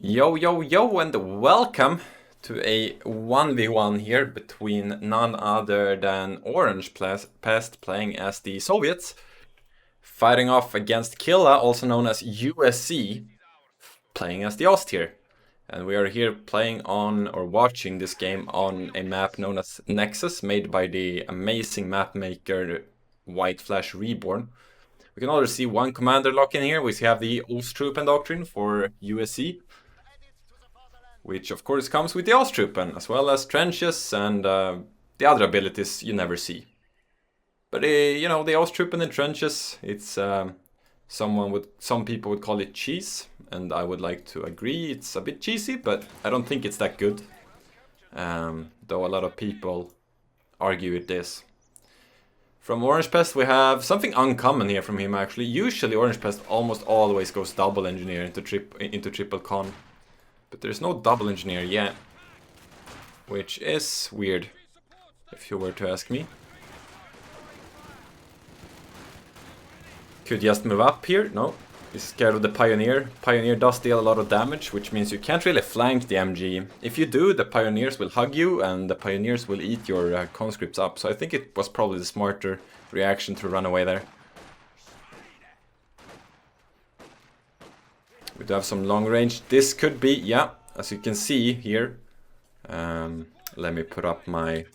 Yo, yo, yo, and welcome to a 1v1 here between none other than Orangepest playing as the Soviets, fighting off against Killa, also known as USE, playing as the Ost here. And we are here playing on, or watching this game on a map known as Nexus, made by the amazing map maker White Flash Reborn. We can already see one commander lock in here. We have the Osttruppen doctrine for USE, which of course comes with the Osttruppen, as well as trenches and the other abilities you never see. But you know, the Osttruppen in trenches, it's some people would call it cheese, and I would like to agree it's a bit cheesy, but I don't think it's that good. Though a lot of people argue it is. From Orangepest we have something uncommon here from him actually. Usually Orangepest almost always goes double engineer into triple con. But there's no double engineer yet, which is weird, if you were to ask me. Could just move up here? No, he's scared of the Pioneer. Pioneer does deal a lot of damage, which means you can't really flank the MG. If you do, the Pioneers will hug you, and the Pioneers will eat your conscripts up. So I think it was probably the smarter reaction to run away there. We do have some long range. This could be, yeah, as you can see here. Let me put up my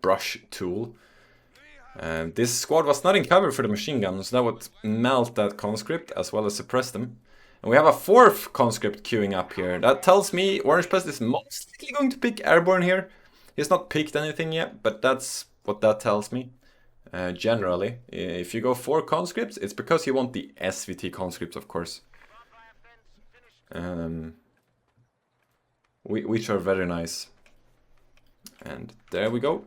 brush tool. This squad was not in cover for the machine gun, so that would melt that conscript as well as suppress them. And we have a fourth conscript queuing up here. That tells me Orangepest is most likely going to pick airborne here. He's not picked anything yet, but that's what that tells me. Generally, if you go 4 conscripts, it's because you want the SVT conscripts, of course. Which are very nice. And there we go.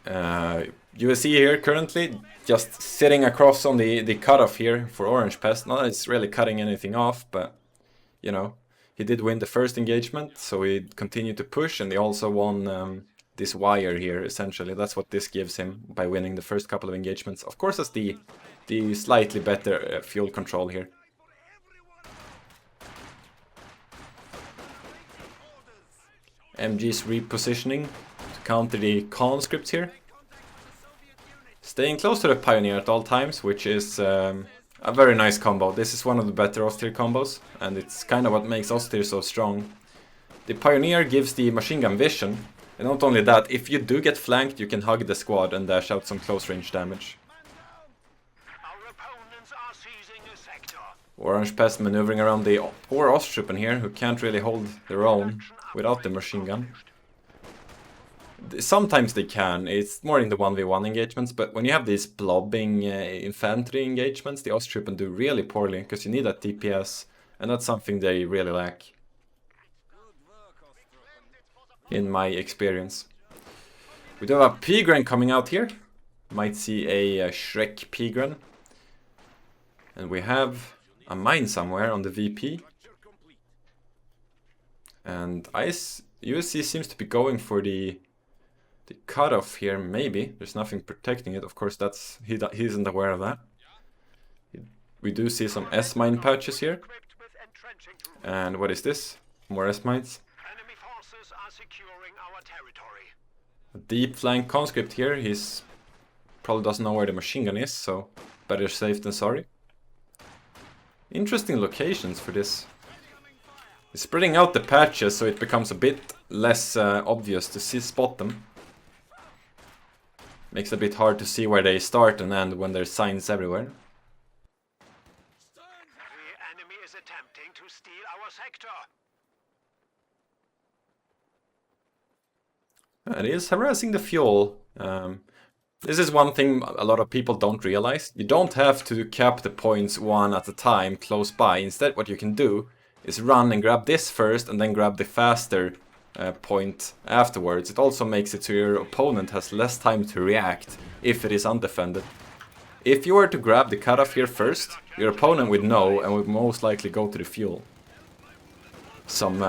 USE here currently just sitting across on the cutoff here for Orangepest. Not that it's really cutting anything off, but you know, he did win the first engagement, so he continued to push, and he also won this wire here, essentially. That's what this gives him by winning the first couple of engagements. Of course, as the slightly better fuel control here. MG's repositioning to counter the conscripts here. Staying close to the Pioneer at all times, which is a very nice combo. This is one of the better Ostier combos, and it's kind of what makes Ostier so strong. The Pioneer gives the machine gun vision, and not only that, if you do get flanked, you can hug the squad and dash out some close range damage. Orangepest maneuvering around the poor Osttruppen here, who can't really hold their own without the machine gun. Sometimes they can, it's more in the 1v1 engagements, but when you have these blobbing infantry engagements, the Osttruppen do really poorly, because you need that DPS, and that's something they really lack. In my experience. We do have a Pigren coming out here. Might see a Shrek Pigren. And we have a mine somewhere on the VP. And USC seems to be going for the cutoff here, maybe. There's nothing protecting it. Of course, he isn't aware of that. We do see some S-mine patches here. And what is this? More S-mines. A deep flank conscript here. He's probably doesn't know where the machine gun is, so better safe than sorry. Interesting locations for this. He's spreading out the patches so it becomes a bit less obvious to spot them. Makes it a bit hard to see where they start and end when there's signs everywhere. The enemy is attempting to steal our sector. And he is harassing the fuel. This is one thing a lot of people don't realize. You don't have to cap the points one at a time close by. Instead, what you can do is run and grab this first and then grab the faster point afterwards. It also makes it so your opponent has less time to react if it is undefended. If you were to grab the cutoff here first, your opponent would know and would most likely go to the fuel. Some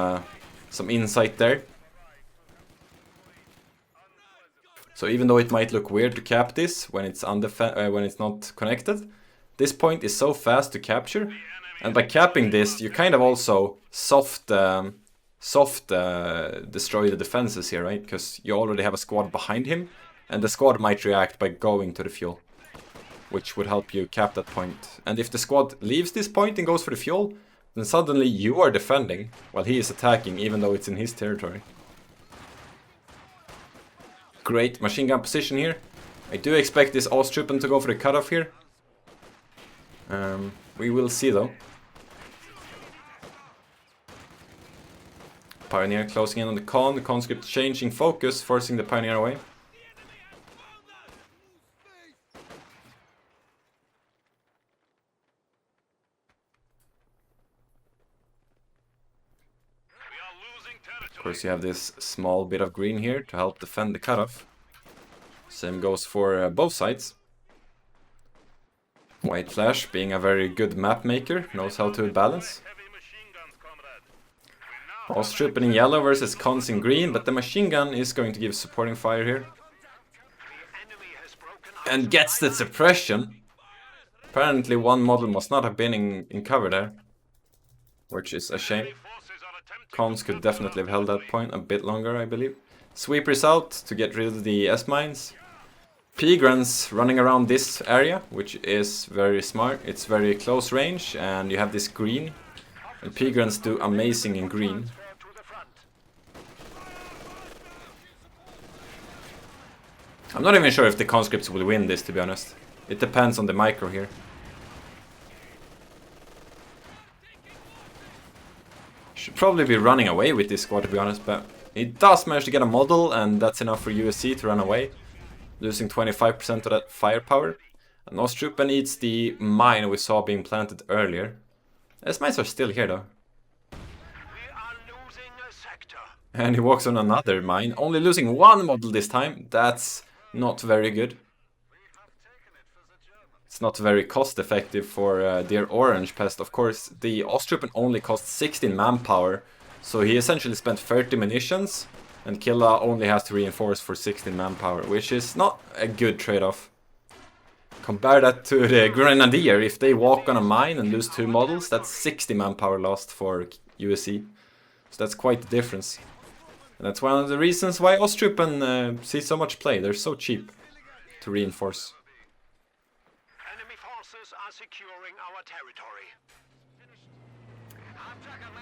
insight there. So even though it might look weird to cap this when it's not connected, this point is so fast to capture And by capping this, you kind of also soft destroy the defenses here, right? Because you already have a squad behind him, and the squad might react by going to the fuel, which would help you cap that point. And if the squad leaves this point and goes for the fuel, then suddenly you are defending while he is attacking, even though it's in his territory. Great machine gun position here. I do expect this Austruppen to go for the cutoff here. We will see though. Pioneer closing in on the conscript changing focus, forcing the Pioneer away. Of course you have this small bit of green here to help defend the cutoff. Same goes for both sides. White Flash, being a very good map maker, knows how to balance. Austruppen in yellow versus cons in green, but the machine gun is going to give supporting fire here. And gets the suppression. Apparently one model must not have been in cover there, which is a shame. Cons could definitely have held that point a bit longer, I believe. Sweepers out to get rid of the S-mines. Pigrans running around this area, which is very smart. It's very close range, and you have this green. And Pigrans do amazing in green. I'm not even sure if the conscripts will win this, to be honest. It depends on the micro here. Should probably be running away with this squad, to be honest, but he does manage to get a model, and that's enough for USC to run away, losing 25% of that firepower. And Austruppen eats the mine we saw being planted earlier. S-mines are still here though. We are losing a sector. And he walks on another mine, only losing one model this time. That's not very good. It's not very cost effective for their Orangepest. Of course, the Austruppen only costs 16 manpower, so he essentially spent 30 munitions, and Killa only has to reinforce for 16 manpower, which is not a good trade-off. Compare that to the Grenadier. If they walk on a mine and lose 2 models, that's 60 manpower lost for USC. So that's quite the difference. And that's one of the reasons why Austruppen see so much play. They're so cheap to reinforce. Enemy forces are securing our territory.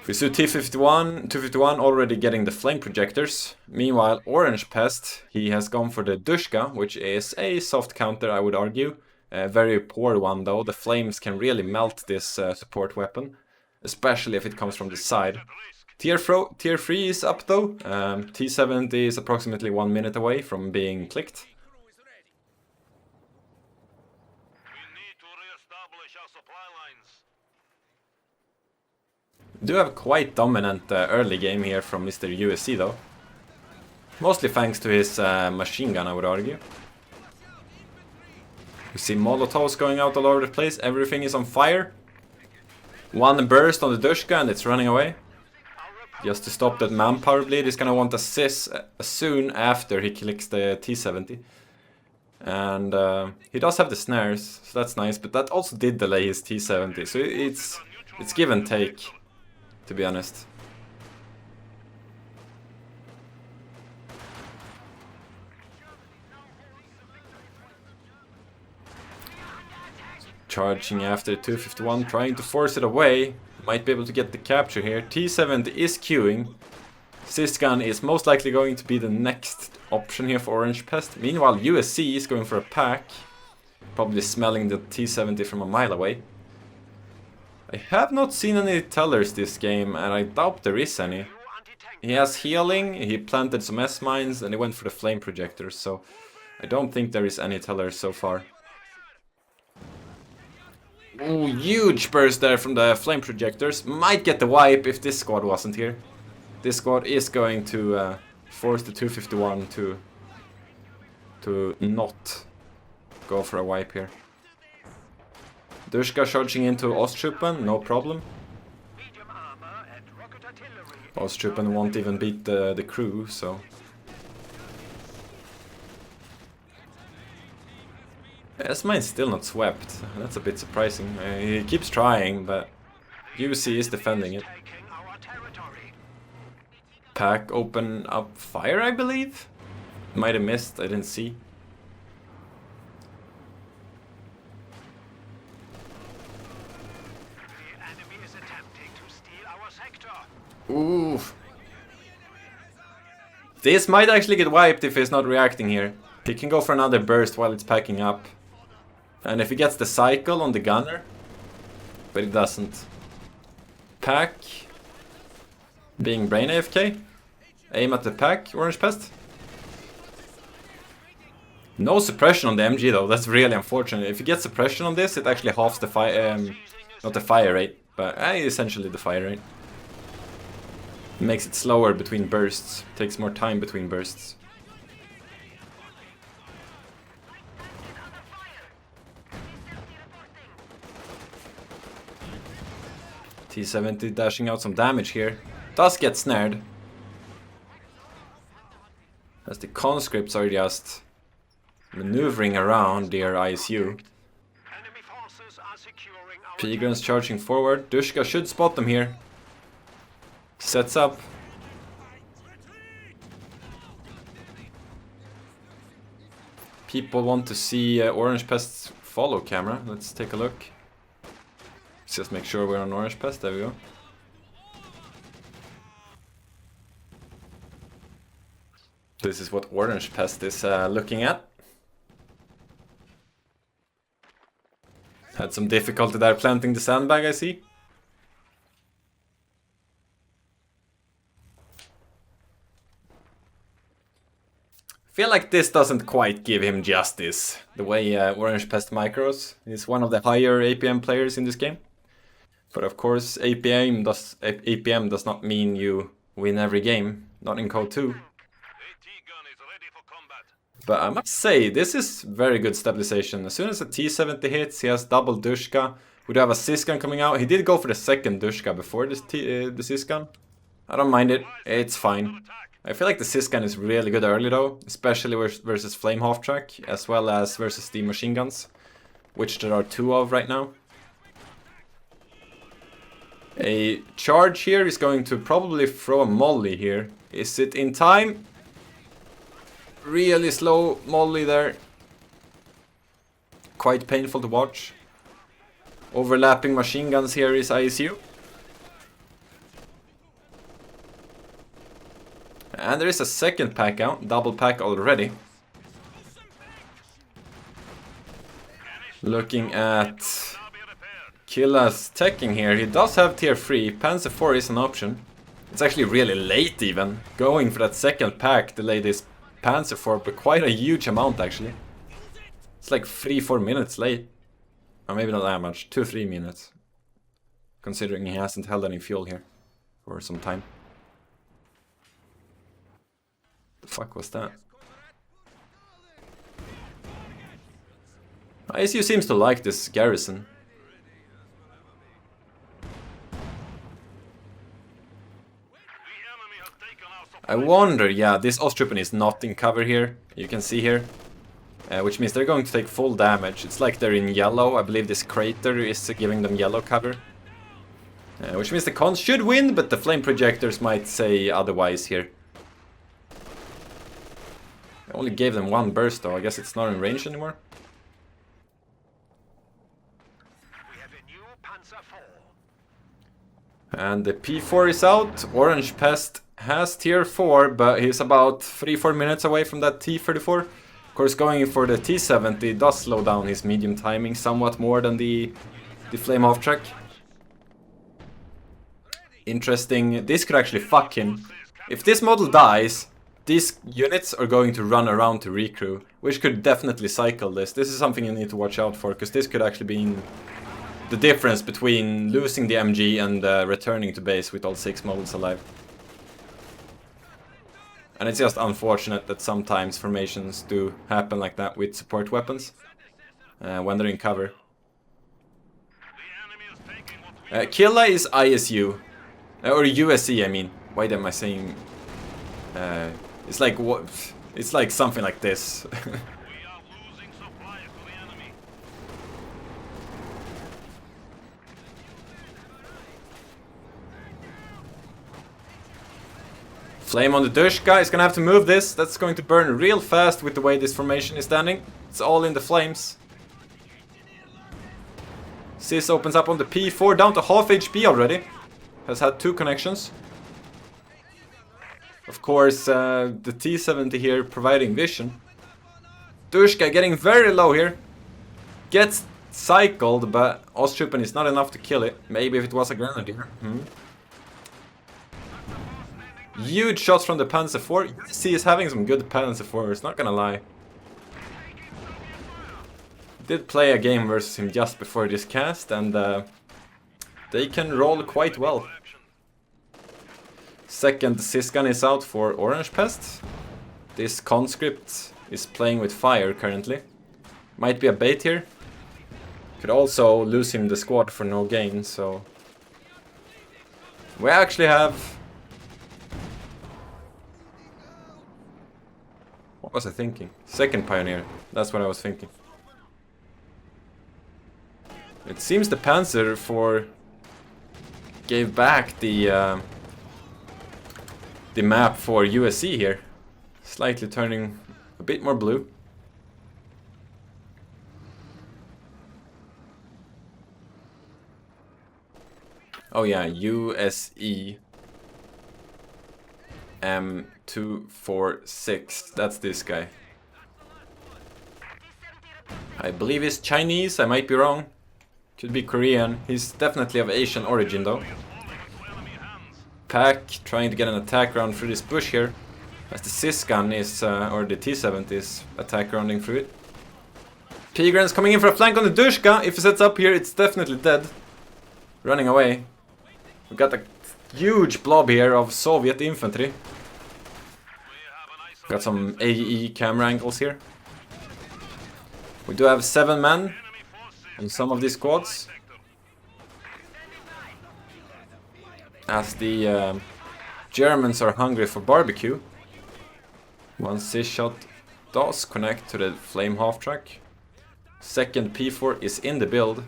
We see T-51 already getting the flame projectors. Meanwhile, Orangepest, he has gone for the Dushka, which is a soft counter, I would argue. A very poor one though. The flames can really melt this support weapon, especially if it comes from the side. Tier 3 is up though. T-70 is approximately 1 minute away from being clicked. Do have quite dominant early game here from Mr. USC though. Mostly thanks to his machine gun, I would argue. We see Molotovs going out all over the place, everything is on fire. One burst on the Dushka and it's running away. Just to stop that manpower bleed, he's gonna want assist soon after he clicks the T-70. And he does have the snares, so that's nice, but that also did delay his T-70, so it's give and take, to be honest. Charging after 251, trying to force it away. Might be able to get the capture here. T-70 is queuing. Sysgun is most likely going to be the next option here for Orangepest. Meanwhile, USC is going for a pack. Probably smelling the T-70 from a mile away. I have not seen any tellers this game, and I doubt there is any. He has healing, he planted some S-mines, and he went for the flame projectors, so I don't think there is any tellers so far. Ooh, huge burst there from the flame projectors. Might get the wipe if this squad wasn't here. This squad is going to force the 251 to not go for a wipe here. Dushka charging into Austruppen, no problem. Austruppen won't even beat the crew, so... S-mine's still not swept. That's a bit surprising. He keeps trying, but UC is defending it. Taking our territory. Pack open up fire, I believe? Might have missed, I didn't see. The enemy is attempting to steal our sector. Ooh. This might actually get wiped if he's not reacting here. He can go for another burst while it's packing up. And if he gets the cycle on the gunner, but he doesn't. Pack. Being brain AFK. Aim at the pack, Orangepest. No suppression on the MG though, that's really unfortunate. If you get suppression on this, it actually halves the fire, not the fire rate, but essentially the fire rate. It makes it slower between bursts, takes more time between bursts. T-70 dashing out some damage here. Does get snared. As the conscripts are just maneuvering around their ISU. Enemy forces are securing our Pilgrims charging forward. Dushka should spot them here. Sets up. People want to see Orangepest's follow camera. Let's take a look. Let's just make sure we're on Orangepest. There we go. This is what Orangepest is looking at. Had some difficulty there planting the sandbag, I see. Feel like this doesn't quite give him justice. The way Orangepest micros. He's one of the higher APM players in this game. But of course, APM does not mean you win every game. Not in Code 2. But I must say, this is very good stabilization. As soon as a T-70 hits, he has double Dushka. We do have a Sysgun coming out. He did go for the second Dushka before this the Sysgun. I don't mind it. It's fine. I feel like the Sysgun is really good early though. Especially versus Flame Half-Track. As well as versus the machine guns. Which there are 2 of right now. A charge here is going to probably throw a molly here. Is it in time? Really slow molly there. Quite painful to watch. Overlapping machine guns here is ISU. And there is a second pack out. Double pack already. Looking at Killa's teching here. He does have tier 3. Panzer 4 is an option. It's actually really late even. Going for that second pack delay this Panzer 4, but quite a huge amount actually. It's like 3-4 minutes late. Or maybe not that much, 2-3 minutes. Considering he hasn't held any fuel here for some time. The fuck was that? ISU seems to like this garrison. I wonder, yeah, this Ostrupen is not in cover here, you can see here. Which means they're going to take full damage. It's like they're in yellow. I believe this crater is giving them yellow cover. Which means the cons should win, but the flame projectors might say otherwise here. I only gave them 1 burst though, I guess it's not in range anymore. We have a new Panzer 4. And the P4 is out. Orangepest has tier 4, but he's about 3-4 minutes away from that T-34. Of course, going for the T-70 does slow down his medium timing somewhat more than the Flame Half-Track. Interesting, this could actually fuck him. If this model dies, these units are going to run around to recrew, which could definitely cycle this. This is something you need to watch out for, because this could actually be the difference between losing the MG and returning to base with all 6 models alive. And it's just unfortunate that sometimes formations do happen like that with support weapons when they're in cover. Killa is ISU, or USE I mean. Why am I saying? It's like what? It's like something like this. Flame on the Dushka is gonna have to move this. That's going to burn real fast with the way this formation is standing. It's all in the flames. Sis opens up on the P4, down to half HP already. Has had 2 connections. Of course, the T70 here providing vision. Dushka getting very low here. Gets cycled, but Ostchuppen is not enough to kill it. Maybe if it was a Grenadier. Huge shots from the Panzer IV. USE is having some good Panzer IVs, not gonna lie. Did play a game versus him just before this cast, and they can roll quite well. Second Sysgun is out for Orangepest. This conscript is playing with fire currently. Might be a bait here. Could also lose him the squad for no gain, so... We actually have... What was I thinking? Second Pioneer. That's what I was thinking. It seems the Panzer IV gave back the map for USE here. Slightly turning a bit more blue. Oh yeah, USE M246. That's this guy. I believe he's Chinese, I might be wrong. Could be Korean. He's definitely of Asian origin though. Pack trying to get an attack round through this bush here. As the Sysgun is, or the T70 is attack rounding through it. Pigran's coming in for a flank on the Dushka. If he sets up here, it's definitely dead. Running away. We've got a huge blob here of Soviet infantry. Got some AE camera angles here. We do have 7 men on some of these squads. As the Germans are hungry for barbecue. One Sis shot does connect to the flame half-track. Second P4 is in the build.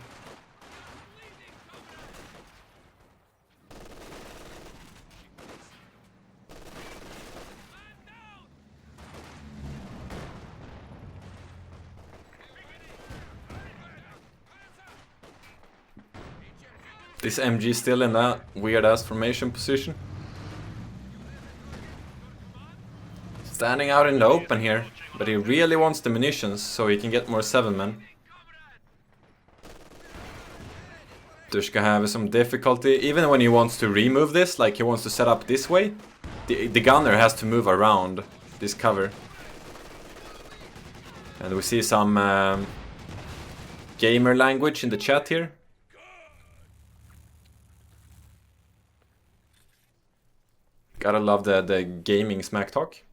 This MG still in that weird-ass formation position. Standing out in the open here, but he really wants the munitions so he can get more 7 men. Dushka have some difficulty, even when he wants to remove this, like he wants to set up this way, the gunner has to move around this cover. And we see some gamer language in the chat here. Gotta love the gaming smack talk.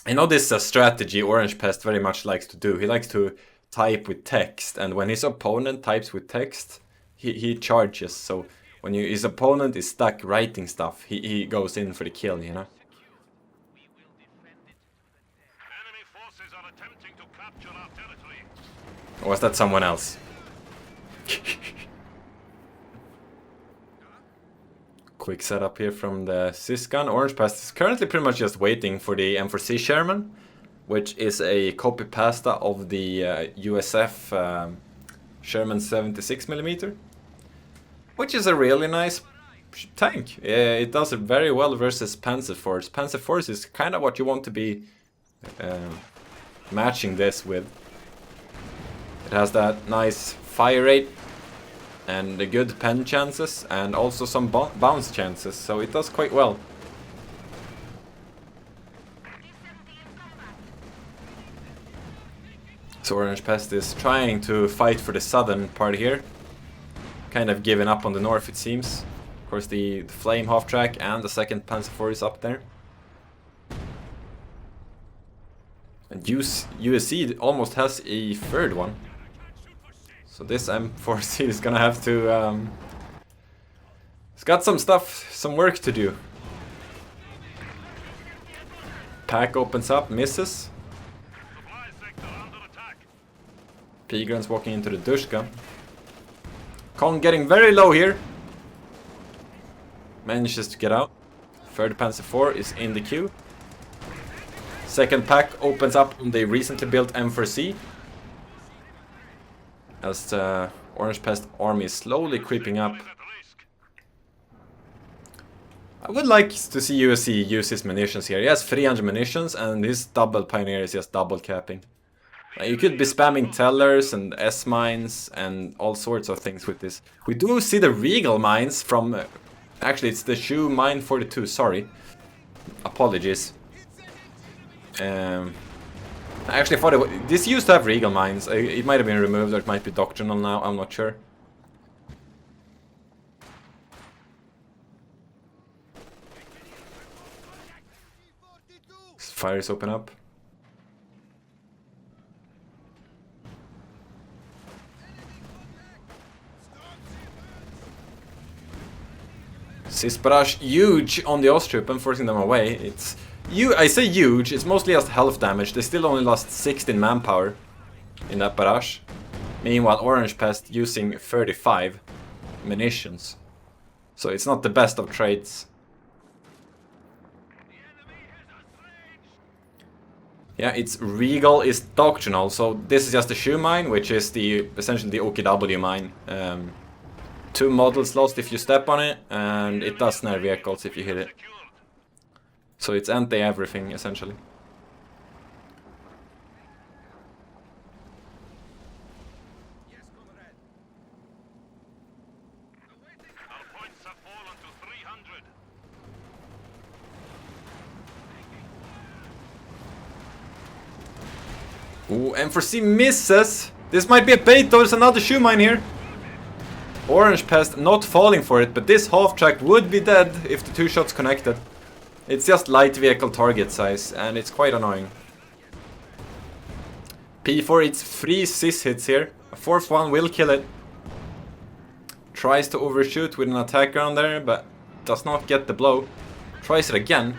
I know this is a strategy Orangepest very much likes to do. He likes to type with text, and when his opponent types with text, he charges. So when his opponent is stuck writing stuff, he goes in for the kill, you know? Or was that someone else? Quick setup here from the Sysgun. Orangepest is currently pretty much just waiting for the M4C Sherman, which is a copy-pasta of the USF Sherman 76mm, which is a really nice tank. It does it very well versus Panzer IVs. Panzer IVs is kind of what you want to be matching this with. It has that nice fire rate and the good pen chances, and also some bounce chances, so it does quite well. So Orangepest is trying to fight for the southern part here. Kind of giving up on the north, it seems. Of course the flame half-track and the second Panzer IV is up there. And USE almost has a third one. So this M4C is gonna have to... it's got some stuff, some work to do. Pack opens up, misses. Pigran's walking into the Dushka. Kong getting very low here. Manages to get out. Third Panzer IV is in the queue. Second pack opens up on the recently built M4C. As the Orange Pest army is slowly creeping up. I would like to see USE use his munitions here. He has 300 munitions and his double Pioneer is just double capping. You could be spamming tellers and S-mines and all sorts of things with this. We do see the Regal mines from... actually, it's the Shoe Mine 42, sorry. Apologies. I actually thought this used to have Regal mines. It might have been removed or it might be doctrinal now, I'm not sure. Fires open up. Sis barrage huge on the Ostruppen, forcing them away. It's I say huge, it's mostly just health damage. They still only lost 16 manpower in that barrage. Meanwhile, Orange Pest using 35 munitions. So it's not the best of trades. Yeah, it's Regal is doctrinal, so this is just the Shoe Mine, which is essentially the OKW mine. 2 models lost if you step on it, and it does snare vehicles if you hit it. So it's anti-everything, essentially. Ooh, M4C misses! This might be a bait, though, there's another Shoe Mine here. Orange Pest not falling for it, but this half-track would be dead if the 2 shots connected. It's just light vehicle target size, and it's quite annoying. P4, it's 3 sis hits here. A 4th one will kill it. Tries to overshoot with an attack around there, but does not get the blow. Tries it again.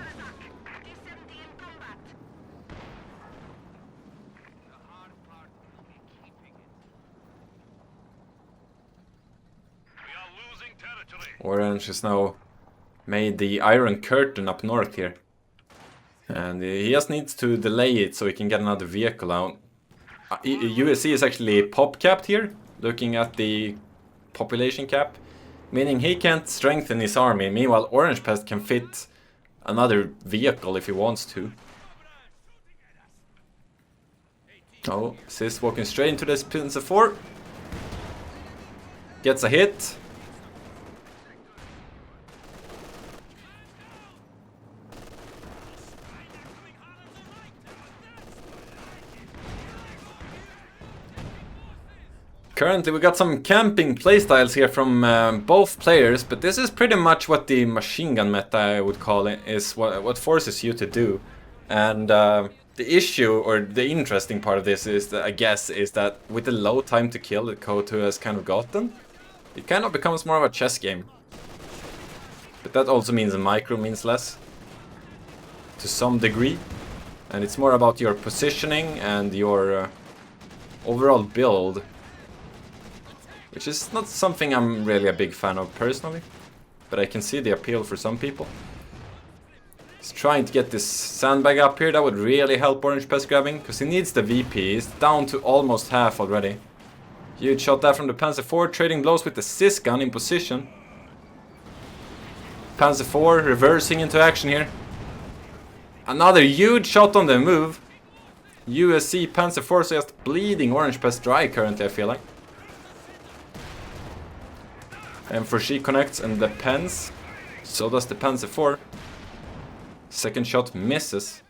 Orange has now made the Iron Curtain up north here. And he just needs to delay it so he can get another vehicle out. USC is actually pop capped here, looking at the population cap. Meaning he can't strengthen his army, meanwhile Orange Pest can fit another vehicle if he wants to. Oh, Sis walking straight into this Panzer IV. Gets a hit. Currently we got some camping playstyles here from both players, but this is pretty much what the machine gun meta, I would call it, is what forces you to do. And the issue, or the interesting part of this is, that, I guess, is that with the low time to kill that KO2 has kind of gotten, it kind of becomes more of a chess game. But that also means a micro means less, to some degree. And it's more about your positioning and your overall build. Which is not something I'm really a big fan of personally, but I can see the appeal for some people. He's trying to get this sandbag up here, that would really help Orange Pest grabbing, because he needs the VP, he's down to almost half already. Huge shot there from the Panzer IV, trading blows with the Sis gun in position. Panzer IV reversing into action here. Another huge shot on the move. USC Panzer IV just bleeding Orange Pest dry currently, I feel like. M4C connects and depends. So does the Panzer IV. Second shot misses.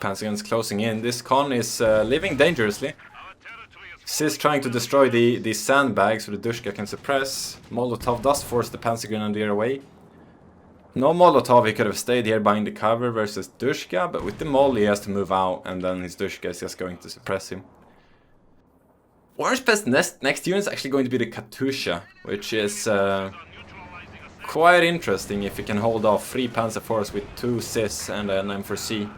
Panzer guns closing in. This con is living dangerously. Sis trying to destroy the sandbags so the Dushka can suppress. Molotov does force the Panzer Grenadier away. No Molotov, he could have stayed here behind the cover versus Dushka, but with the Mol he has to move out and then his Dushka is just going to suppress him. Orange Pest next unit is actually going to be the Katusha, which is quite interesting if you can hold off 3 Panzer IVs with 2 Sis and an M4C.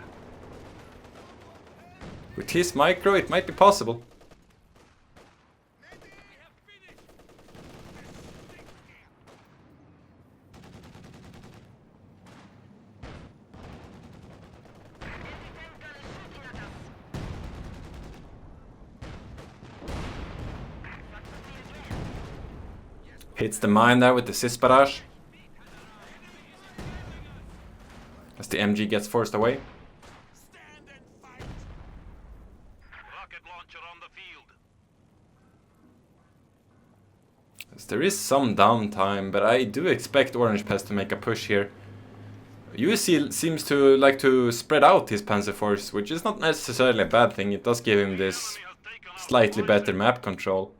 With his micro it might be possible. Hits the mine there with the Sis barrage. As the MG gets forced away. Rocket launcher on the field. As there is some downtime, but I do expect Orangepest to make a push here. USE seems to like to spread out his Panzer Force, which is not necessarily a bad thing. It does give him this slightly better map control.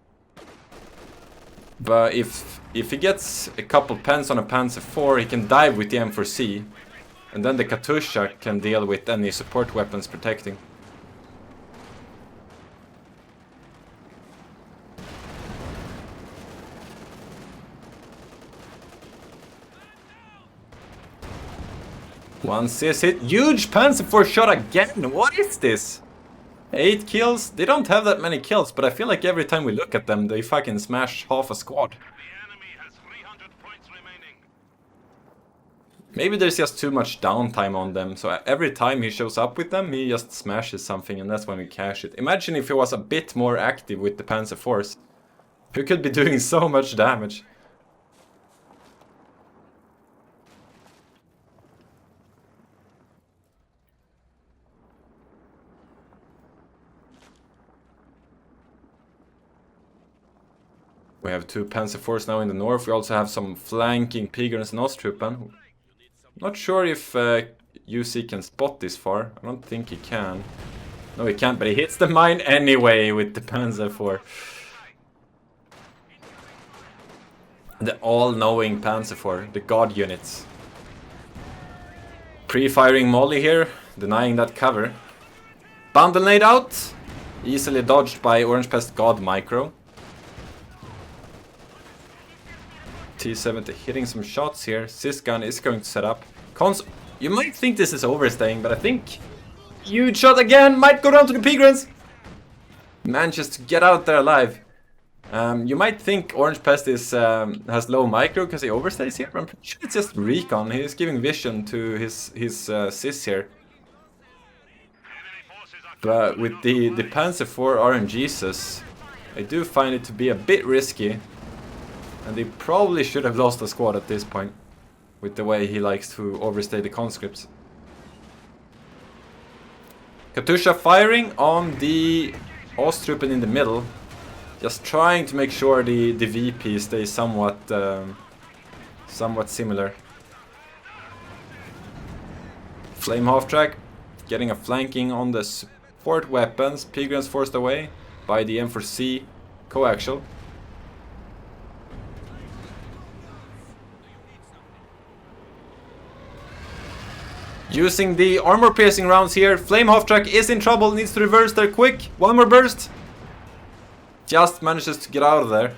But if he gets a couple pens on a Panzer IV, he can dive with the M4C. And then the Katusha can deal with any support weapons protecting. One Sis hit. Huge Panzer IV shot again! What is this? 8 kills? They don't have that many kills, but I feel like every time we look at them, they fucking smash half a squad. The enemy has 300 points remaining. Maybe there's just too much downtime on them, so every time he shows up with them, he just smashes something, and that's when we cash it. Imagine if he was a bit more active with the Panzer Force. He could be doing so much damage. We have 2 Panzer Force now in the north. We also have some flanking Pigrens and Ostruppen. Not sure if UC can spot this far. I don't think he can. No, he can't, but he hits the mine anyway with the Panzer IV. The all-knowing Panzer IV, the god units. Pre-firing Molly here, denying that cover. Bundle nade out. Easily dodged by Orangepest God Micro. T70 hitting some shots here. Sysgun is going to set up. You might think this is overstaying, but I think huge shot again might go down to the Pigrens. Manages to get out there alive. You might think Orangepest is has low micro because he overstays here, but I'm pretty sure it's just recon. He's giving vision to his Sys here. But with the Panzer IV RNGesus, I do find it to be a bit risky. And they probably should have lost the squad at this point, with the way he likes to overstay the conscripts. Katusha firing on the Ostruppen in the middle, just trying to make sure the VP stays somewhat similar. Flame half track, getting a flanking on the support weapons. Pigrens forced away by the M4C coaxial. Using the armor-piercing rounds here. Flame half-track is in trouble, needs to reverse there quick. One more burst. Just manages to get out of there.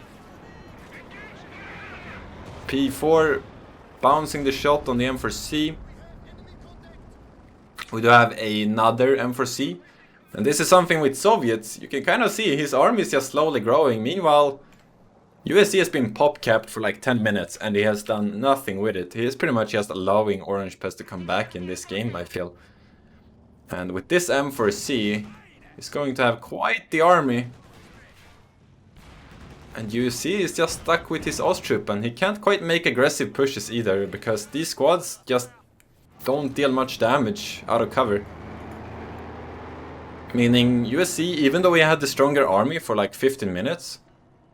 P4 bouncing the shot on the M4C. We do have another M4C. And this is something with Soviets. You can kind of see his army is just slowly growing. Meanwhile, USC has been pop-capped for like 10 minutes and he has done nothing with it. He is pretty much just allowing Orangepest to come back in this game, I feel. And with this M4C, he's going to have quite the army. And USC is just stuck with his Ostruppen. He can't quite make aggressive pushes either, because these squads just don't deal much damage out of cover. Meaning USC, even though he had the stronger army for like 15 minutes,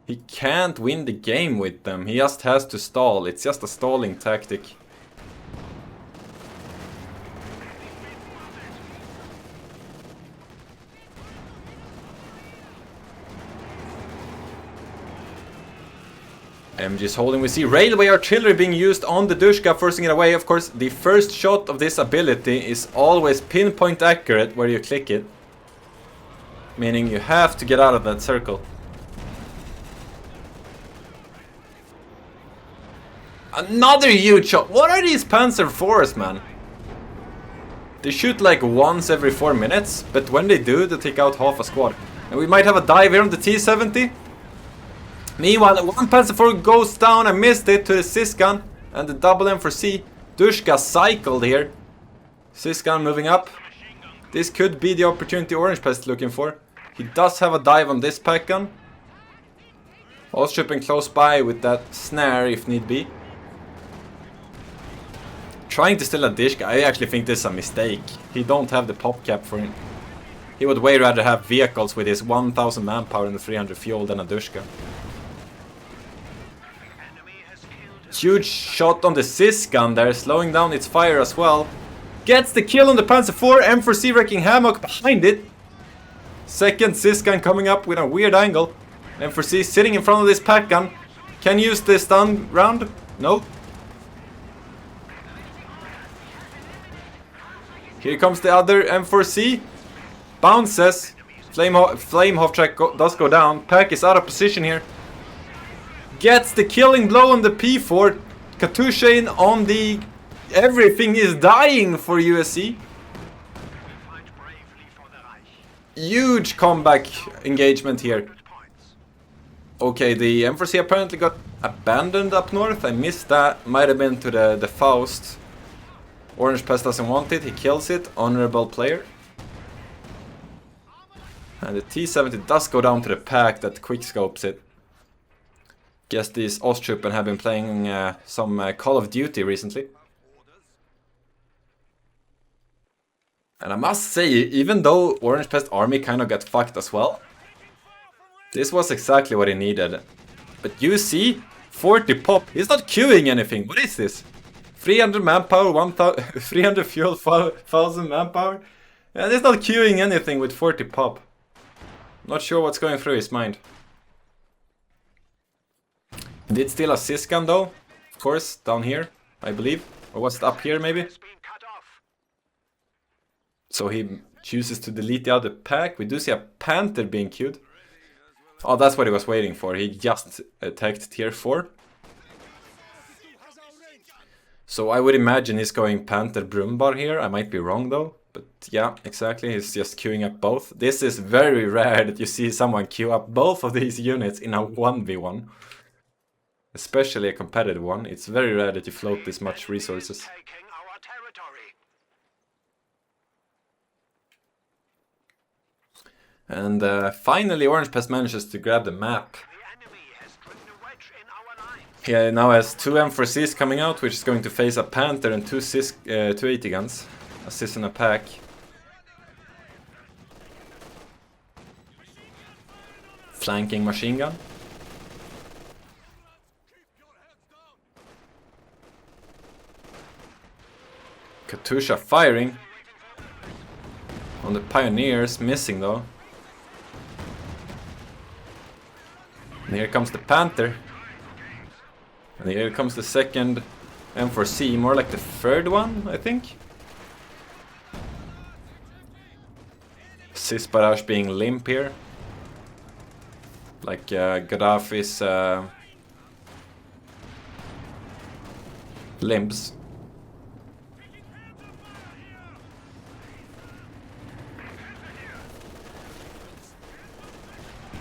he can't win the game with them. He just has to stall. It's just a stalling tactic. MG's holding. We see railway artillery being used on the Dushka, forcing it away. Of course, the first shot of this ability is always pinpoint accurate where you click it. Meaning you have to get out of that circle. Another huge shot. What are these Panzer IVs, man? They shoot like once every 4 minutes, but when they do, they take out half a squad. And we might have a dive here on the T70. Meanwhile, one Panzer IV goes down and missed it to the Sysgun and the double M4C. Dushka cycled here. Sysgun moving up. This could be the opportunity Orangepest is looking for. He does have a dive on this pack gun. Ostripping close by with that snare if need be. Trying to steal a Dishka, I actually think this is a mistake. He don't have the pop cap for him. He would way rather have vehicles with his 1000 manpower and the 300 fuel than a Dushka. Huge shot on the Sys gun there, slowing down its fire as well. Gets the kill on the Panzer IV, M4C wrecking hammock behind it. Second Sys gun coming up with a weird angle. M4C sitting in front of this pack gun. Can use the stun round? No. Here comes the other M4C. Bounces. Flame Hof track does go down. Pack is out of position here. Gets the killing blow on the P4. Katusha in on the... Everything is dying for USE. Huge comeback engagement here. Okay, the M4C apparently got abandoned up north. I missed that. Might have been to the Faust. Orangepest doesn't want it. He kills it. Honorable player. And the T-70 does go down to the pack that quickscopes it. Guess these Osttruppen have been playing some Call of Duty recently. And I must say, even though Orangepest army kind of got fucked as well, this was exactly what he needed. But you see, 40 pop, he's not queuing anything. What is this? 300 manpower, 300 fuel, 1000 manpower? And he's not queuing anything with 40 pop. Not sure what's going through his mind. He did steal a Sys gun though, of course, down here, I believe. Or was it up here maybe? So he chooses to delete the other pack. We do see a Panther being queued. Oh, that's what he was waiting for. He just attacked tier 4. So I would imagine he's going Panther Brumbar here. I might be wrong though. But yeah, exactly. He's just queuing up both. This is very rare that you see someone queue up both of these units in a 1v1. Especially a competitive one. It's very rare that you float this much resources. And finally Orangepest manages to grab the map. He now has 2 M4Cs coming out, which is going to face a Panther and 2 80 guns. A Sys in a pack. Flanking machine gun. Katusha firing. On the Pioneers, missing though. And here comes the Panther. And here comes the second M4C, more like the third one, I think. Sys barrage being limp here. Like Gaddafi's limbs.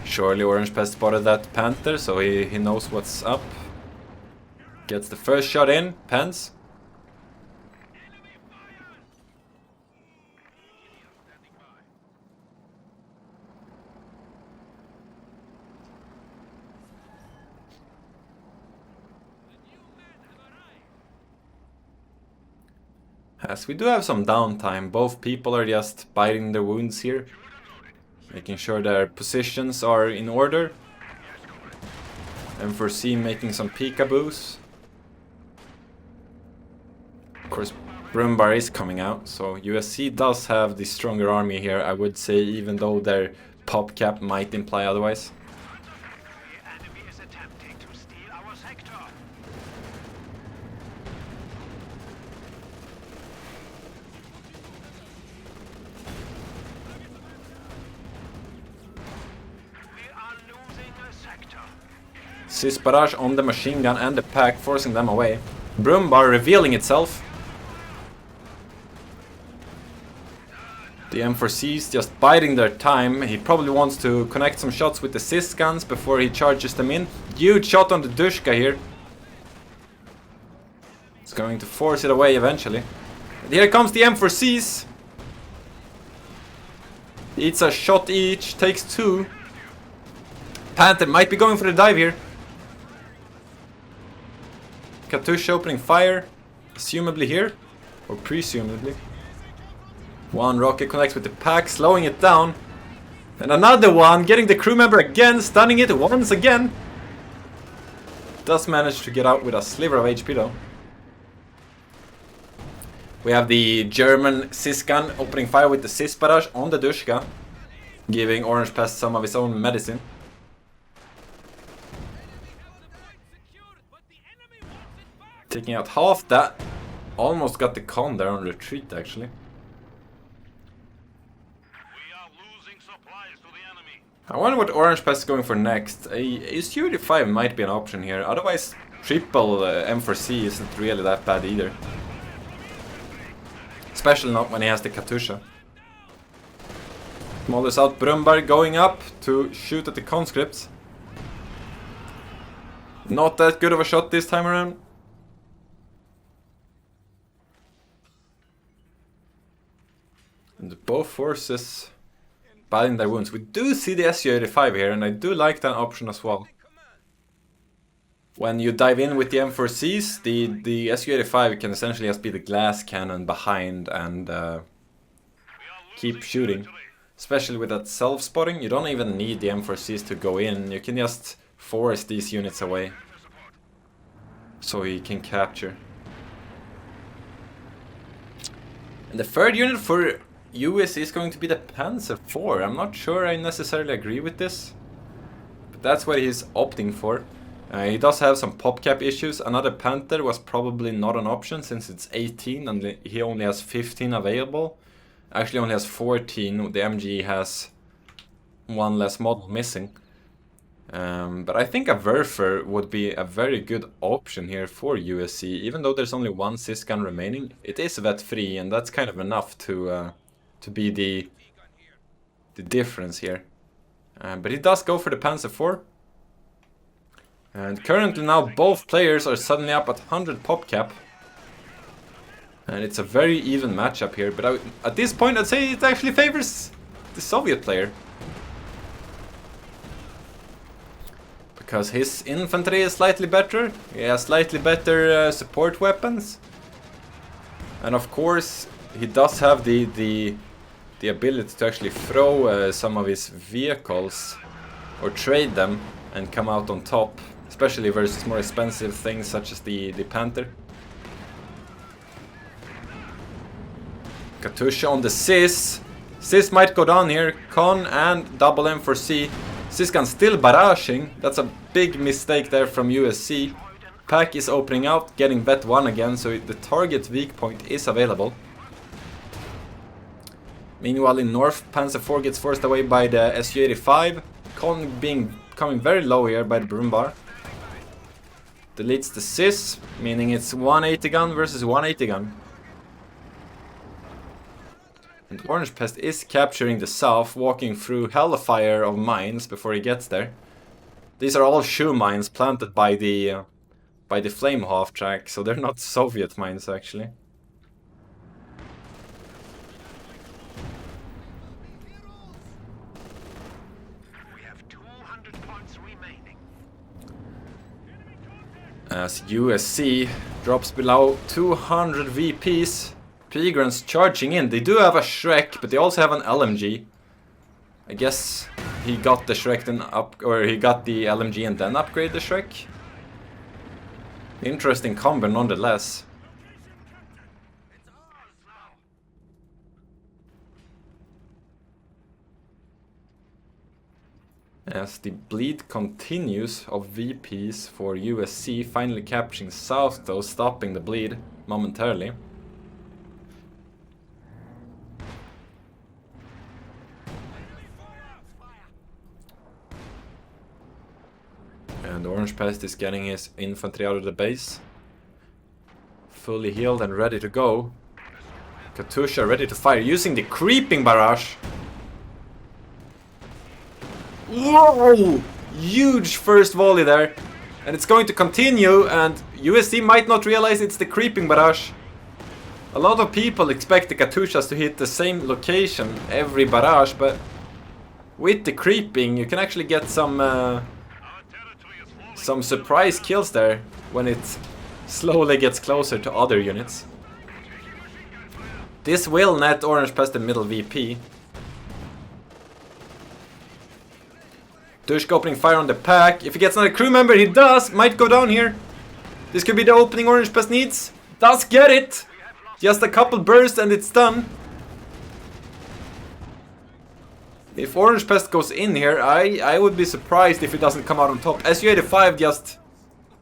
Surely Orangepest spotted that Panther, so he knows what's up. Gets the first shot in, pens. As we do have some downtime, both people are just biting their wounds here. Making sure their positions are in order. M4C making some peekaboos. Of course, Brumbar is coming out, so USC does have the stronger army here, I would say, even though their pop cap might imply otherwise. The enemy is attempting to steal our sector. We are losing a sector. Sys barrage on the machine gun and the pack, forcing them away. Brumbar revealing itself. The M4C's just biding their time. He probably wants to connect some shots with the Sys guns before he charges them in. Huge shot on the Dushka here. It's going to force it away eventually. And here comes the M4Cs. Eats a shot each, takes 2. Panther might be going for the dive here. Katusha opening fire. Assumably here. Or presumably. One rocket connects with the pack, slowing it down. And another one, getting the crew member again, stunning it once again. Does manage to get out with a sliver of HP though. We have the German Siskan opening fire with the Sis barrage on the Dushka, giving Orangepest some of his own medicine. Taking out half that. Almost got the con there on retreat actually. I wonder what Orangepest is going for next. A Su-85 might be an option here. Otherwise, triple M4C isn't really that bad either. Especially not when he has the Katusha. Smaller out Brumbar going up to shoot at the conscripts. Not that good of a shot this time around. And both forces battling their wounds. We do see the Su-85 here, and I do like that option as well. When you dive in with the M4Cs, the Su-85 can essentially just be the glass cannon behind and keep shooting. Especially with that self-spotting, you don't even need the M4Cs to go in. You can just force these units away. So he can capture. And the third unit for US is going to be the Panzer IV. I'm not sure I necessarily agree with this, but that's what he's opting for. He does have some PopCap issues. Another Panther was probably not an option since it's 18 and he only has 15 available. Actually only has 14, the MG has one less model missing. But I think a Werfer would be a very good option here for USC. Even though there's only one Siskan remaining, it is vet free and that's kind of enough to be the difference here. But he does go for the Panzer IV. And currently now both players are suddenly up at 100 PopCap. And it's a very even matchup here, but at this point I'd say it actually favors the Soviet player. Because his infantry is slightly better, he has slightly better support weapons. And of course he does have the ability to actually throw some of his vehicles or trade them and come out on top. Especially versus more expensive things such as the Panther. Katusha on the Sis. Sis might go down here. Con and double M4C. Siskan still barraging. That's a big mistake there from USC. Pack is opening out, getting vet 1 again, so the target weak point is available. Meanwhile in north, Panzer IV gets forced away by the Su-85. Con coming very low here by the Brumbar. Deletes the Sis, meaning it's 180 gun versus 180 gun. And Orangepest is capturing the south, walking through hellfire of mines before he gets there. These are all shoe mines planted by the flame half track, so they're not Soviet mines actually. We have 200 points remaining. As USC drops below 200 VPs, Pigrans charging in. They do have a Shrek, but they also have an LMG. I guess he got the Shrek then he got the LMG and then upgrade the Shrek. Interesting combo nonetheless. As the bleed continues of VPs for USC, finally capturing south though, stopping the bleed momentarily. And Orangepest is getting his infantry out of the base. Fully healed and ready to go. Katusha ready to fire, using the creeping barrage. Whoa! Huge first volley there. And it's going to continue, and USC might not realize it's the creeping barrage. A lot of people expect the Katyushas to hit the same location every barrage, but with the creeping, you can actually get some surprise kills there when it slowly gets closer to other units. This will net Orangepest the middle VP. Dushka opening fire on the pack. If he gets another crew member, he does! Might go down here. This could be the opening Orangepest needs. Does get it! Just a couple bursts and it's done. If Orangepest goes in here, I would be surprised if he doesn't come out on top. SU-85 just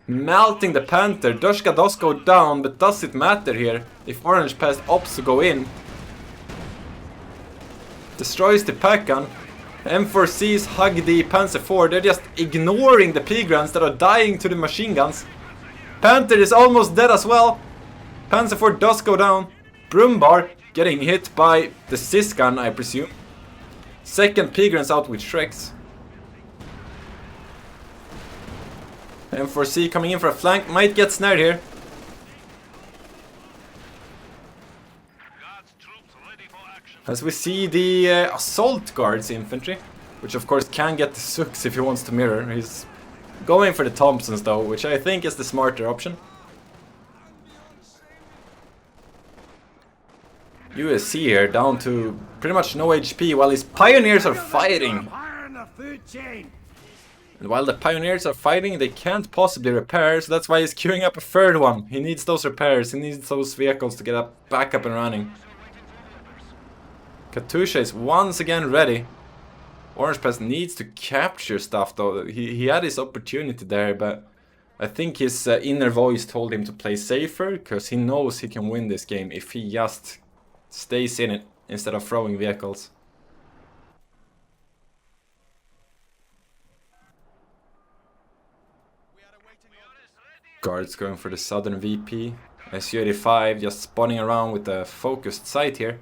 melting the Panther. Dushka does go down, but does it matter here if Orangepest opts to go in? Destroys the pack gun. M4Cs hug the Panzer IV. They're just ignoring the Pigrans that are dying to the machine guns. Panther is almost dead as well. Panzer IV does go down. Brumbar getting hit by the Sis gun, I presume. Second Pigrans out with Shreks. M4C coming in for a flank. Might get snared here. As we see the Assault Guards infantry, which of course can get the Sux if he wants to mirror. He's going for the Thompsons though, which I think is the smarter option. USC here down to pretty much no HP while his Pioneers are fighting. And while the Pioneers are fighting, they can't possibly repair, so that's why he's queuing up a third one. He needs those repairs, he needs those vehicles to get back up and running. Katusha is once again ready. Orangepest needs to capture stuff though. He had his opportunity there, but I think his inner voice told him to play safer, because he knows he can win this game if he just stays in it instead of throwing vehicles. Guards going for the southern VP. SU-85 just spawning around with a focused sight here.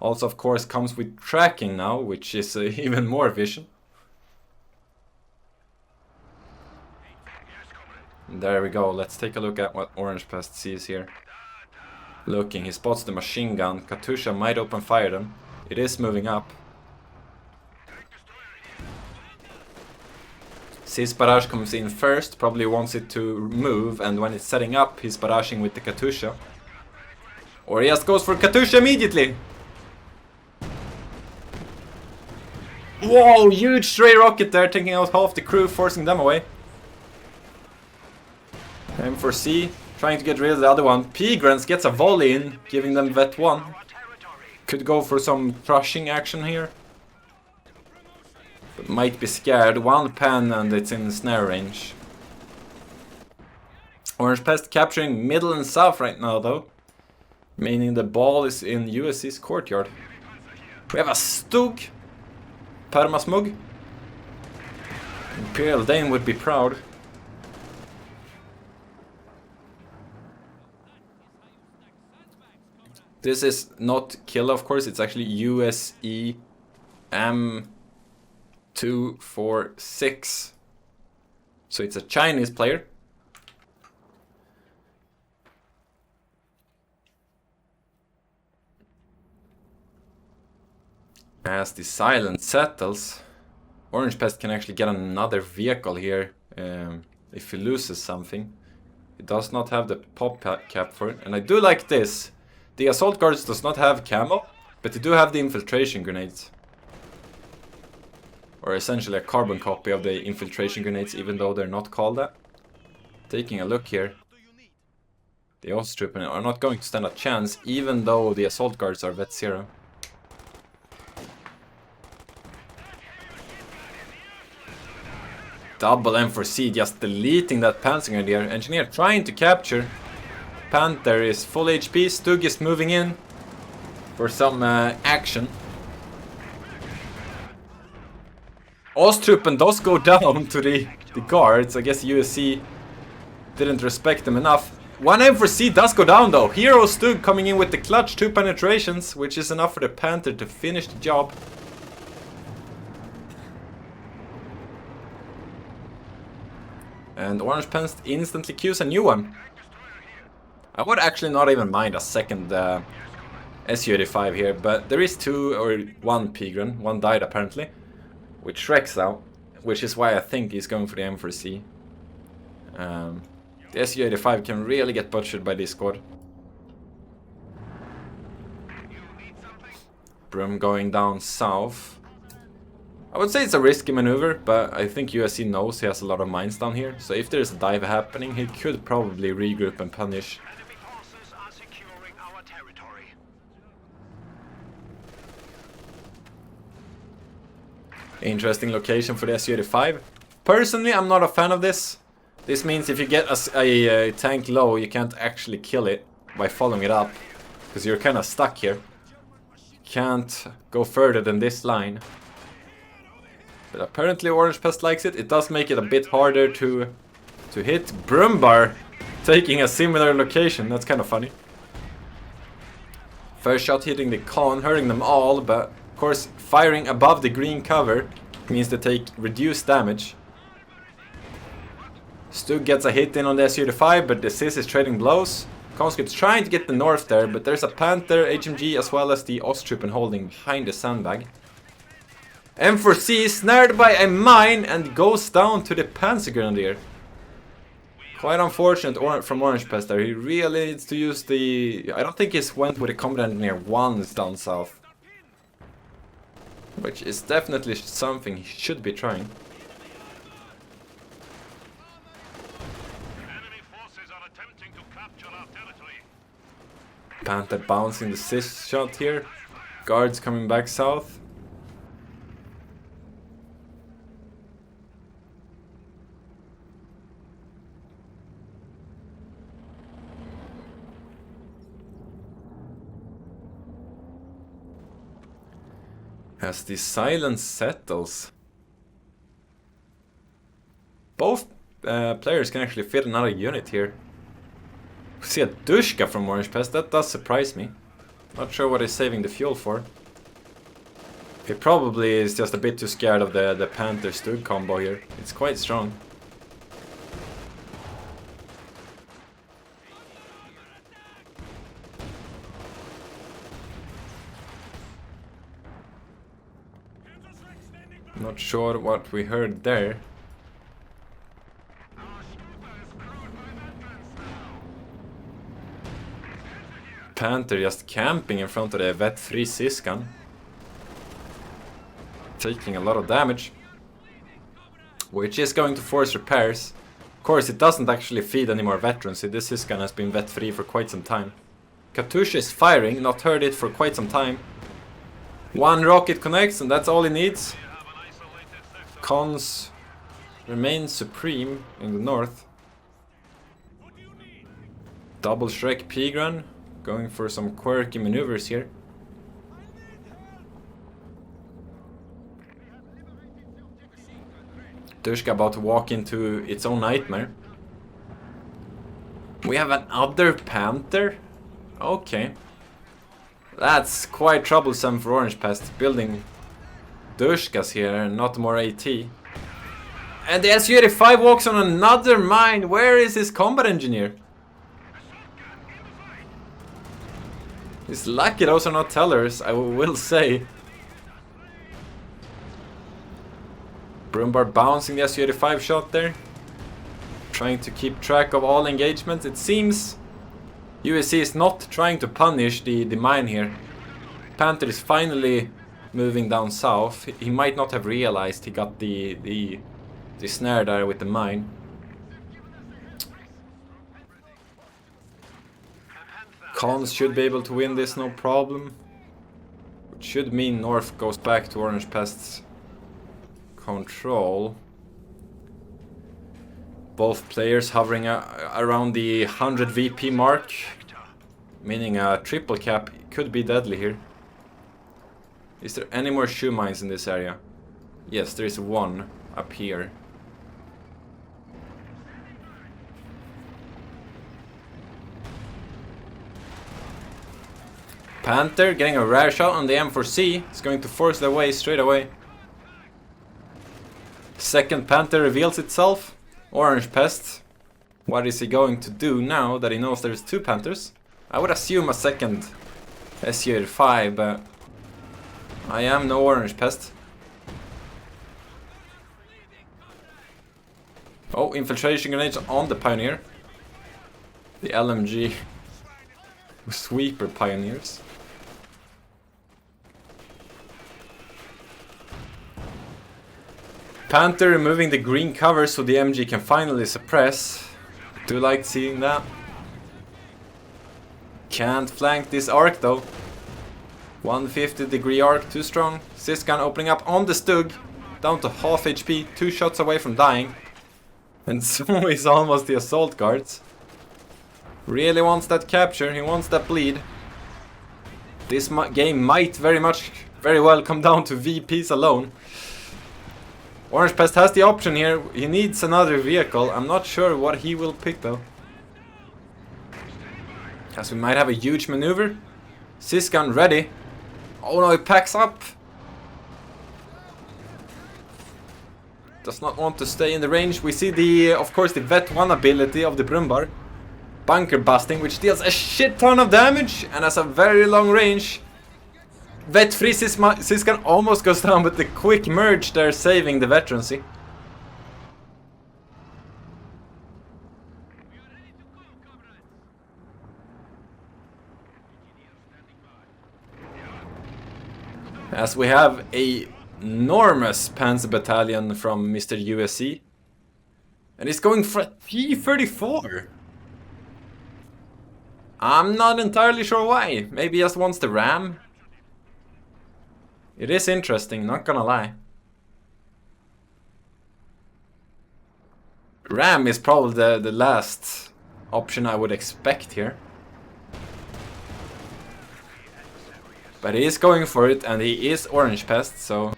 Also, of course, comes with tracking now, which is even more efficient. There we go. Let's take a look at what Orangepest sees here. Looking, he spots the machine gun. Katusha might open fire them. It is moving up. His barrage comes in first, probably wants it to move, and when it's setting up, he's barraging with the Katusha. Or he just goes for Katusha immediately! Whoa, huge stray rocket there, taking out half the crew, forcing them away. M4C, trying to get rid of the other one. Pigrans gets a volley in, giving them vet 1. Could go for some crushing action here. But might be scared. One pen and it's in snare range. Orangepest capturing middle and south right now though. Meaning the ball is in USC's courtyard. We have a Stug. Permasmug. Imperial Dane would be proud. This is not kill, of course, it's actually USE M246. So it's a Chinese player. As the silence settles, Orangepest can actually get another vehicle here if he loses something. He does not have the pop cap for it, and I do like this. The assault guards does not have camo, but they do have the infiltration grenades. Or essentially a carbon copy of the infiltration grenades, even though they're not called that. Taking a look here. The Ostroopen are not going to stand a chance, even though the assault guards are vet 0. Double M4C just deleting that Panzer Grenadier. Engineer trying to capture. Panther is full HP. Stug is moving in for some action. Ostroopen does go down to the guards. I guess USC didn't respect them enough. One M4C does go down though. Hero Stug coming in with the clutch 2 penetrations, which is enough for the Panther to finish the job. And Orangepest instantly queues a new one. I would actually not even mind a second SU-85 here, but there is 2 or 1 Pigran. 1 died apparently, with Shreks out, which is why I think he's going for the M4C. The SU-85 can really get butchered by this squad. Brum going down south. I would say it's a risky maneuver, but I think USC knows he has a lot of mines down here, so if there's a dive happening, he could probably regroup and punish. Enemy forces are securing our territory. Interesting location for the SU-85. Personally, I'm not a fan of this. This means if you get a tank low, you can't actually kill it by following it up, because you're kind of stuck here. Can't go further than this line. But apparently Orangepest likes it. It does make it a bit harder to hit. Brumbar taking a similar location. That's kind of funny. First shot hitting the con, hurting them all, but of course firing above the green cover means they take reduced damage. Stug gets a hit in on the SU-85, but the Sis is trading blows. Conscript's trying to get the north there, but there's a Panther, HMG, as well as the Osttruppen holding behind the sandbag. M4C snared by a mine and goes down to the Panzergrenadier. Quite unfortunate from Orangepest there. He really needs to use the... I don't think he's went with a combat engineer once down south. Which is definitely something he should be trying. Panther bouncing the Sis shot here. Guards coming back south. As the silence settles, both players can actually fit another unit here. We see a Dushka from Orangepest, that does surprise me. Not sure what he's saving the fuel for. He probably is just a bit too scared of the Panther Stug combo here. It's quite strong. Not sure what we heard there. Panther just camping in front of the vet-free Siskan. Taking a lot of damage. Which is going to force repairs. Of course, it doesn't actually feed any more veterans. This Siskan has been vet-free for quite some time. Katusha is firing, not heard it for quite some time. 1 rocket connects and that's all he needs. Cons remain supreme in the north. Double Shrek Pigran. Going for some quirky maneuvers here. Dushka about to walk into its own nightmare. We have another Panther? Okay. That's quite troublesome for Orangepest, building Dushkas here and not more AT. And the SU-85 walks on another mine. Where is his combat engineer? He's lucky those are not tellers, I will say. Brumbar bouncing the SU-85 shot there. Trying to keep track of all engagements. It seems USC is not trying to punish the mine here. Panther is finally moving down south. He might not have realized he got the snare there with the mine. Cons should be able to win this, no problem. Which should mean North goes back to Orangepest's control. Both players hovering around the 100 VP mark. Meaning a triple cap could be deadly here. Is there any more shoe mines in this area? Yes, there is 1 up here. Panther getting a rare shot on the M4C. It's going to force their way straight away. Second Panther reveals itself. Orangepest. What is he going to do now that he knows there's 2 Panthers? I would assume a second SU-85, but I am no orange pest. Oh, infiltration grenades on the Pioneer. The LMG sweeper Pioneers. Panther removing the green cover so the MG can finally suppress. Do like seeing that. Can't flank this arc though. 150-degree arc, too strong. Sysgun opening up on the Stug. Down to half HP, 2 shots away from dying. And so is almost the assault guards. Really wants that capture, he wants that bleed. This game might very well come down to VPs alone. Orange Pest has the option here, he needs another vehicle. I'm not sure what he will pick though. As we might have a huge maneuver. Sysgun ready. Oh no, it packs up. Does not want to stay in the range. We see the, of course, the Vet 1 ability of the Brumbar. Bunker busting, which deals a shit ton of damage and has a very long range. Vet free Sysgun almost goes down, but the quick merge there saving the veterancy. As we have a enormous Panzer battalion from Mr. USE. And he's going for a T-34. I'm not entirely sure why. Maybe he just wants the ram. It is interesting, not gonna lie. Ram is probably the last option I would expect here. But he is going for it, and he is Orange Pest, so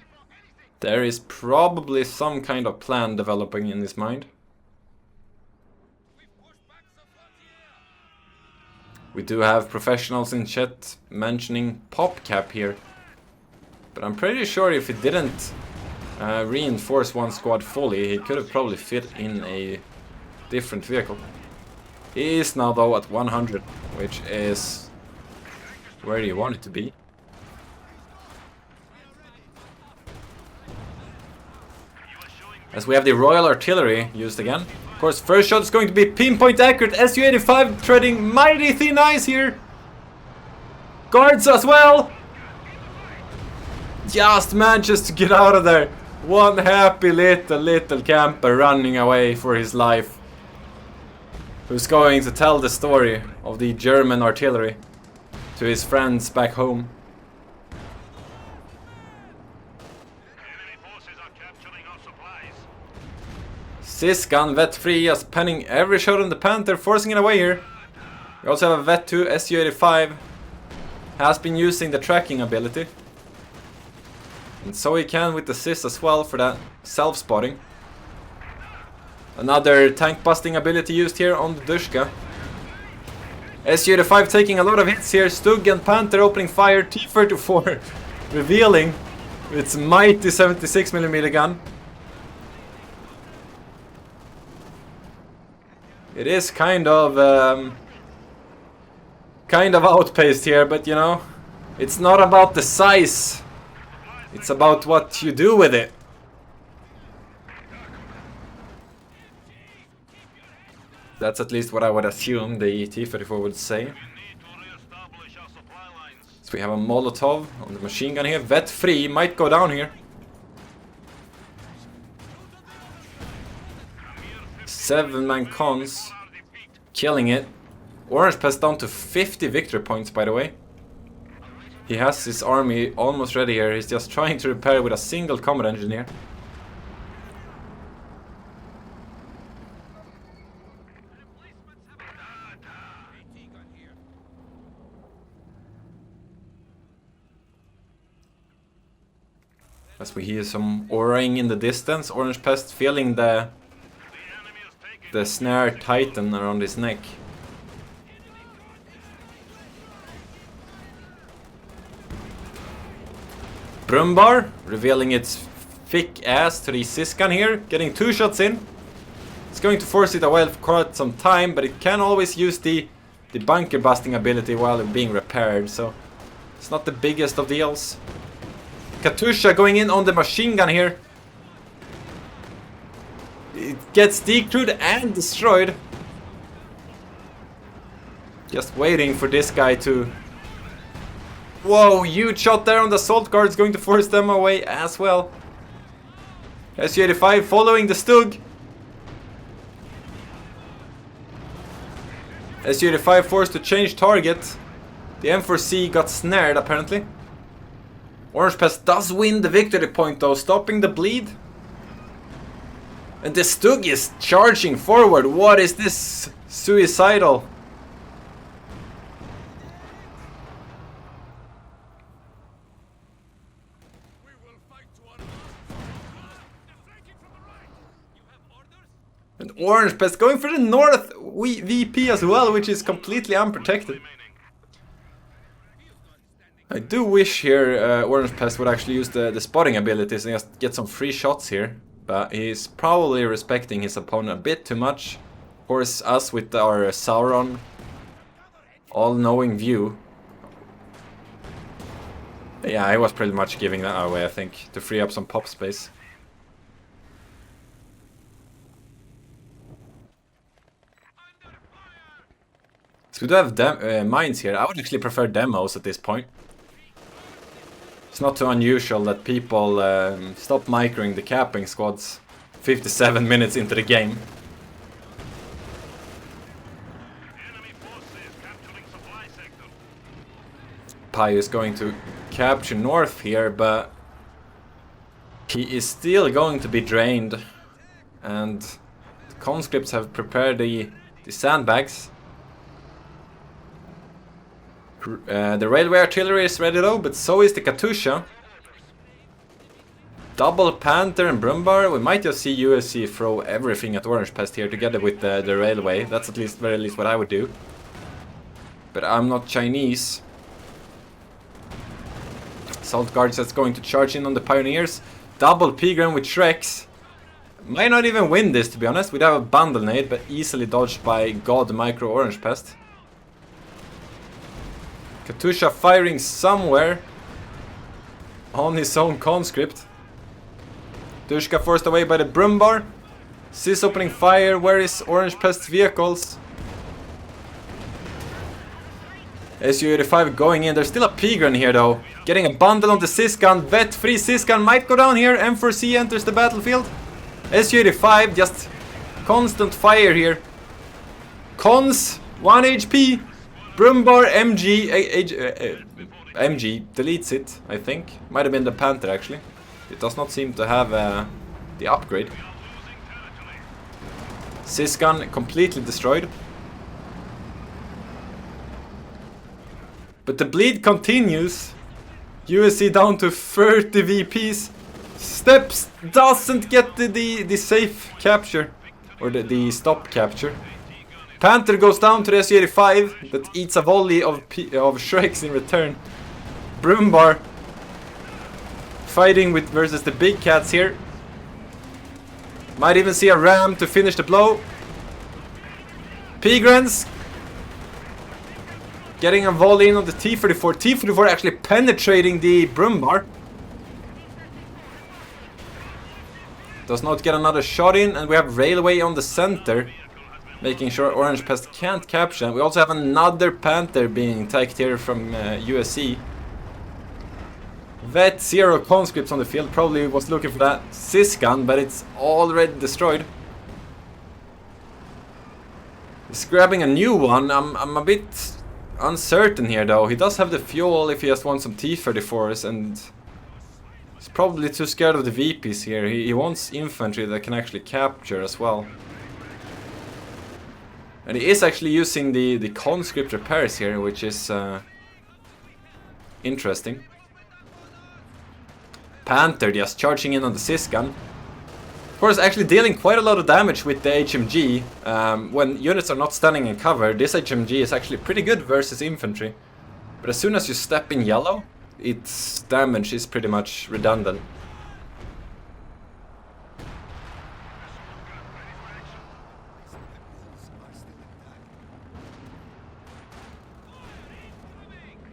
there is probably some kind of plan developing in his mind. We do have professionals in chat mentioning PopCap here. But I'm pretty sure if he didn't reinforce one squad fully, he could have probably fit in a different vehicle. He is now though at 100, which is where you want it to be. As we have the Royal Artillery used again. Of course, first shot is going to be pinpoint accurate. SU-85 treading mighty thin ice here. Guards as well. Just manages to get out of there. One happy little camper running away for his life. Who's going to tell the story of the German artillery to his friends back home. Sysgun Vet 3 just penning every shot on the Panther, forcing it away here. We also have a Vet 2 SU-85. Has been using the tracking ability. And so he can with the Sys as well for that self-spotting. Another tank busting ability used here on the Dushka. SU-85 taking a lot of hits here. Stug and Panther opening fire. T-34 revealing its mighty 76mm gun. It is kind of outpaced here, but you know, it's not about the size. It's about what you do with it. That's at least what I would assume the T-34 would say. So we have a Molotov on the machine gun here. Vet 3 might go down here. 7-man cons. Killing it. Orange Pest down to 50 victory points, by the way. He has his army almost ready here. He's just trying to repair with a single combat engineer. As we hear some oraing in the distance, Orange Pest feeling the snare tighten around his neck. Brumbar revealing its thick ass to the Sysgun here, getting 2 shots in. It's going to force it away for quite some time, but it can always use the bunker busting ability while being repaired, so It's not the biggest of deals. Katusha going in on the machine gun here. It gets decrewed and destroyed. Just waiting for this guy to... Whoa, huge shot there on the assault guards, going to force them away as well. SU-85 following the Stug. SU-85 forced to change target. The M4C got snared apparently. Orangepest does win the victory point though, stopping the bleed. And the Stug is charging forward. What is this? Suicidal. And Orangepest going for the north VP as well, which is completely unprotected. I do wish here Orangepest would actually use the spotting abilities and just get some free shots here. But he's probably respecting his opponent a bit too much. Of course, us with our Sauron all-knowing view. Yeah, I was pretty much giving that away, I think, to free up some pop space. So we do have mines here. I would actually prefer demos at this point. It's not too unusual that people stop microing the capping squads 57 minutes into the game. Pai is going to capture north here, but he is still going to be drained. And the conscripts have prepared the sandbags. The railway artillery is ready though, but so is the Katusha. Double Panther and Brumbar. We might just see USC throw everything at Orangepest here together with the railway. That's at least, very least what I would do. But I'm not Chinese. Assault guards that's going to charge in on the Pioneers. Double Pigram with Shreks. Might not even win this, to be honest. We'd have a bundle nade, but easily dodged by God Micro Orangepest. Katusha firing somewhere on his own conscript. Dushka forced away by the Brumbar. Sis opening fire. Where is Orangepest's vehicles? SU-85 going in. There's still a Pigran here though. Getting a bundle on the Siskan. Vet free Siskan might go down here. M4C enters the battlefield. SU-85 just constant fire here. Cons 1 HP. Brumbar MG deletes it, I think. Might have been the Panther actually. It does not seem to have the upgrade. Siskan completely destroyed. But the bleed continues. USC down to 30 VPs. Steps doesn't get the safe capture. Or the stop capture. Panther goes down to the SU-85 that eats a volley of Shreks in return. Brumbar fighting with versus the big cats here. Might even see a ram to finish the blow. Pigrans getting a volley in on the T-34. T-34 actually penetrating the Brumbar. Does not get another shot in, and we have railway on the center. Making sure Orangepest can't capture them. We also have another Panther being attacked here from USC. Vet 0 conscripts on the field. Probably was looking for that Siskan, but it's already destroyed. He's grabbing a new one. I'm a bit uncertain here though. He does have the fuel if he just wants some T-34s, and he's probably too scared of the VPs here. He wants infantry that can actually capture as well. And he is actually using the conscript repairs here, which is interesting. Panther just charging in on the Siskan. Of course, actually dealing quite a lot of damage with the HMG. When units are not standing in cover, this HMG is actually pretty good versus infantry. But as soon as you step in yellow, its damage is pretty much redundant.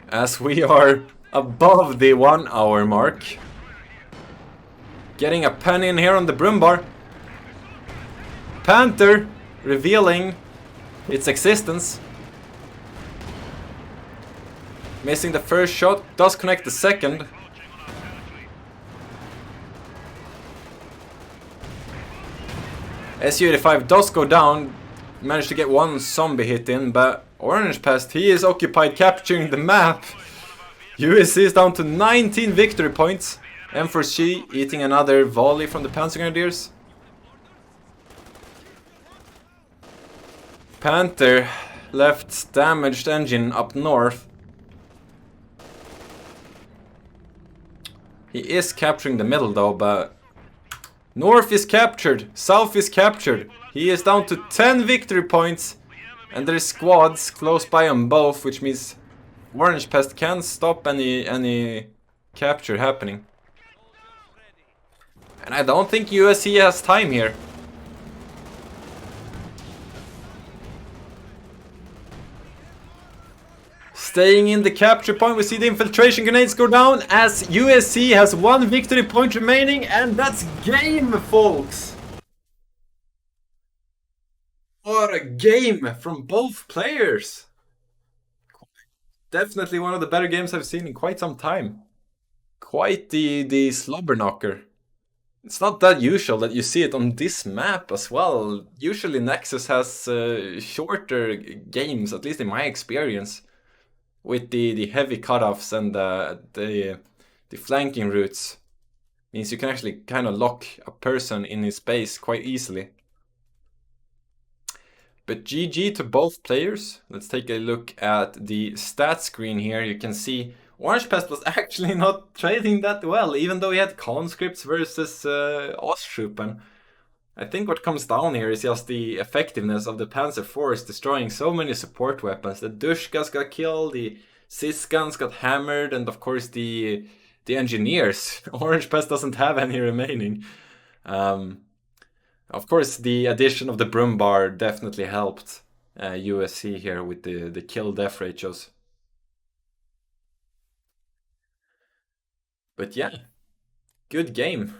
As we are above the 1 hour mark. Getting a pen in here on the broom bar. Panther revealing its existence. Missing the first shot, does connect the second. SU-85 does go down, managed to get one zombie hit in, but Orangepest, he is occupied capturing the map. USE is down to 19 victory points. M4C eating another volley from the Panzer Grenadiers. Panther left damaged engine up north. He is capturing the middle though, but north is captured, south is captured. He is down to 10 victory points, and there's squads close by on both, which means Orangepest can stop any capture happening. And I don't think USE has time here. Staying in the capture point, we see the infiltration grenades go down as USE has 1 victory point remaining, and that's game, folks! What a game from both players! Definitely one of the better games I've seen in quite some time. Quite the slobber knocker. It's not that usual that you see it on this map as well. Usually Nexus has shorter games, at least in my experience, with the heavy cutoffs and the flanking routes. Means you can actually kind of lock a person in his base quite easily. But GG to both players. Let's take a look at the stat screen here. You can see Orangepest was actually not trading that well, even though he had conscripts versus Osttruppen. I think what comes down here is just the effectiveness of the Panzer Force destroying so many support weapons. The Dushkas got killed, the Sisguns got hammered, and of course the engineers. Orangepest doesn't have any remaining. Of course, the addition of the broom bar definitely helped USE here with the kill-death ratios. But yeah, good game.